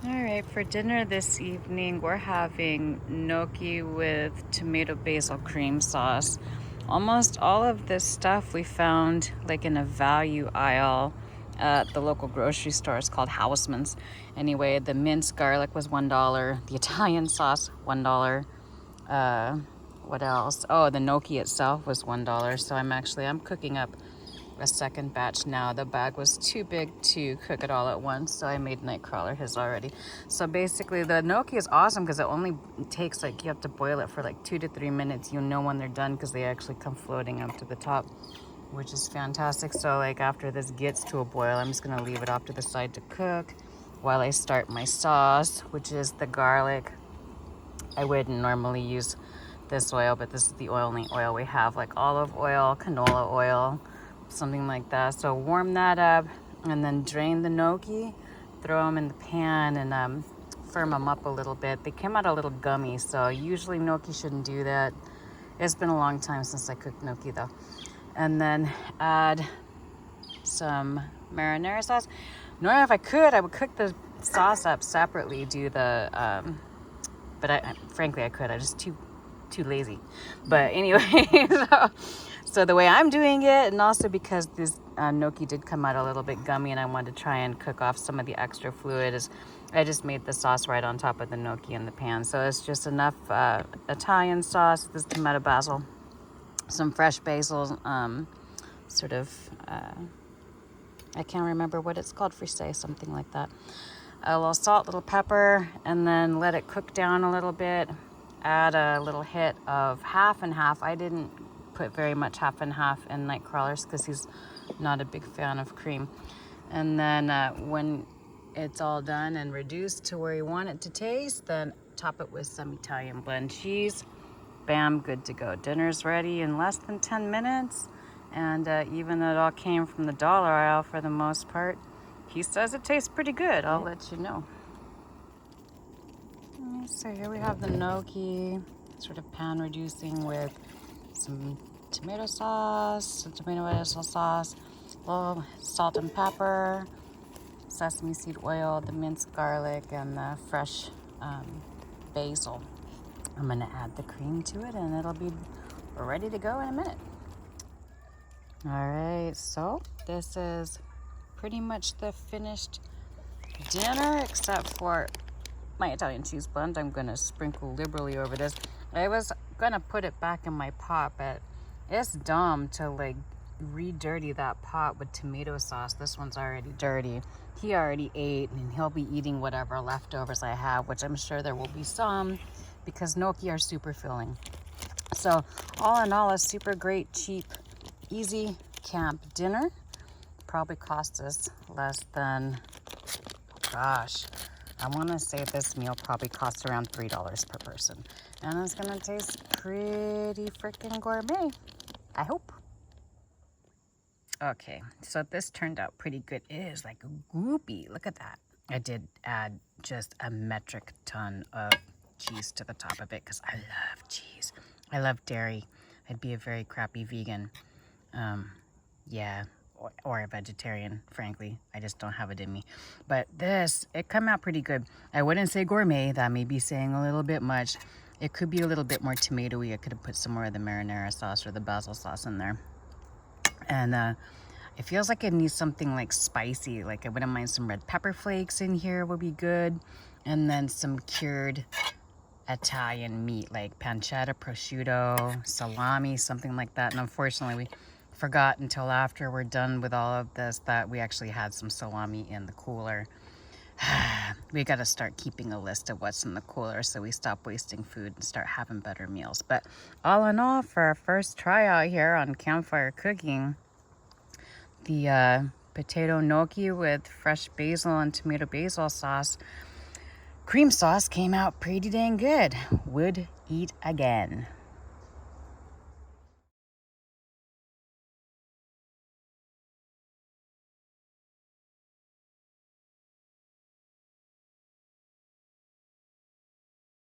All right, for dinner this evening, we're having gnocchi with tomato basil cream sauce. Almost all of this stuff we found like in a value aisle at the local grocery store. It's called Houseman's. Anyway, the minced garlic was $1. The Italian sauce, $1. What else? Oh, the gnocchi itself was $1. So I'm cooking up a second batch now. The bag was too big to cook it all at once, so I made Nightcrawler his already. So basically the gnocchi is awesome because it only takes like, you have to boil it for like 2 to 3 minutes. You know when they're done because they actually come floating up to the top, which is fantastic. So like after this gets to a boil, I'm just gonna leave it off to the side to cook while I start my sauce, which is the garlic. I wouldn't normally use this oil, but this is the only oil we have, like olive oil, canola oil, something like that. So warm that up and then drain the gnocchi, throw them in the pan and firm them up a little bit. They came out a little gummy, so usually gnocchi shouldn't do that. It's been a long time since I cooked gnocchi though. And then add some marinara sauce. Normally if I could, I would cook the sauce up separately, do the but frankly I could. I'm just too lazy. But anyway, so the way I'm doing it, and also because this gnocchi did come out a little bit gummy and I wanted to try and cook off some of the extra fluid, is I just made the sauce right on top of the gnocchi in the pan. So it's just enough Italian sauce, this tomato basil, some fresh basil, I can't remember what it's called, frisee, something like that. A little salt, little pepper, and then let it cook down a little bit. Add a little hit of half and half. I didn't put very much half and half in Nightcrawler's because he's not a big fan of cream. And then when it's all done and reduced to where you want it to taste, then top it with some Italian blend cheese. Bam, good to go. Dinner's ready in less than 10 minutes. And even though it all came from the dollar aisle for the most part, he says it tastes pretty good. I'll let you know. So here we have the gnocchi, sort of pan reducing with some tomato sauce, some tomato basil sauce, a little salt and pepper, sesame seed oil, the minced garlic, and the fresh basil. I'm gonna add the cream to it and it'll be ready to go in a minute. All right, so this is pretty much the finished dinner except for my Italian cheese blend. I'm gonna sprinkle liberally over this. I was gonna put it back in my pot, but it's dumb to like re-dirty that pot with tomato sauce. This one's already dirty. He already ate and he'll be eating whatever leftovers I have, which I'm sure there will be some because gnocchi are super filling. So all in all, a super great, cheap, easy camp dinner. Probably cost us less than, gosh, I want to say this meal probably costs around $3 per person. And it's going to taste pretty freaking gourmet, I hope. Okay, so this turned out pretty good. It is like goopy. Look at that. I did add just a metric ton of cheese to the top of it because I love cheese. I love dairy. I'd be a very crappy vegan. Yeah. Or a vegetarian, frankly. I just don't have it in me. But this, it come out pretty good. I wouldn't say gourmet. That may be saying a little bit much. It could be a little bit more tomatoey. I could have put some more of the marinara sauce or the basil sauce in there. And it feels like it needs something like spicy. Like I wouldn't mind some red pepper flakes in here would be good. And then some cured Italian meat like pancetta, prosciutto, salami, something like that. And unfortunately, we forgot until after we're done with all of this that we actually had some salami in the cooler. We got to start keeping a list of what's in the cooler so we stop wasting food and start having better meals. But all in all, for our first try out here on Campfire Cooking, the potato gnocchi with fresh basil and tomato basil sauce, cream sauce came out pretty dang good. Would eat again.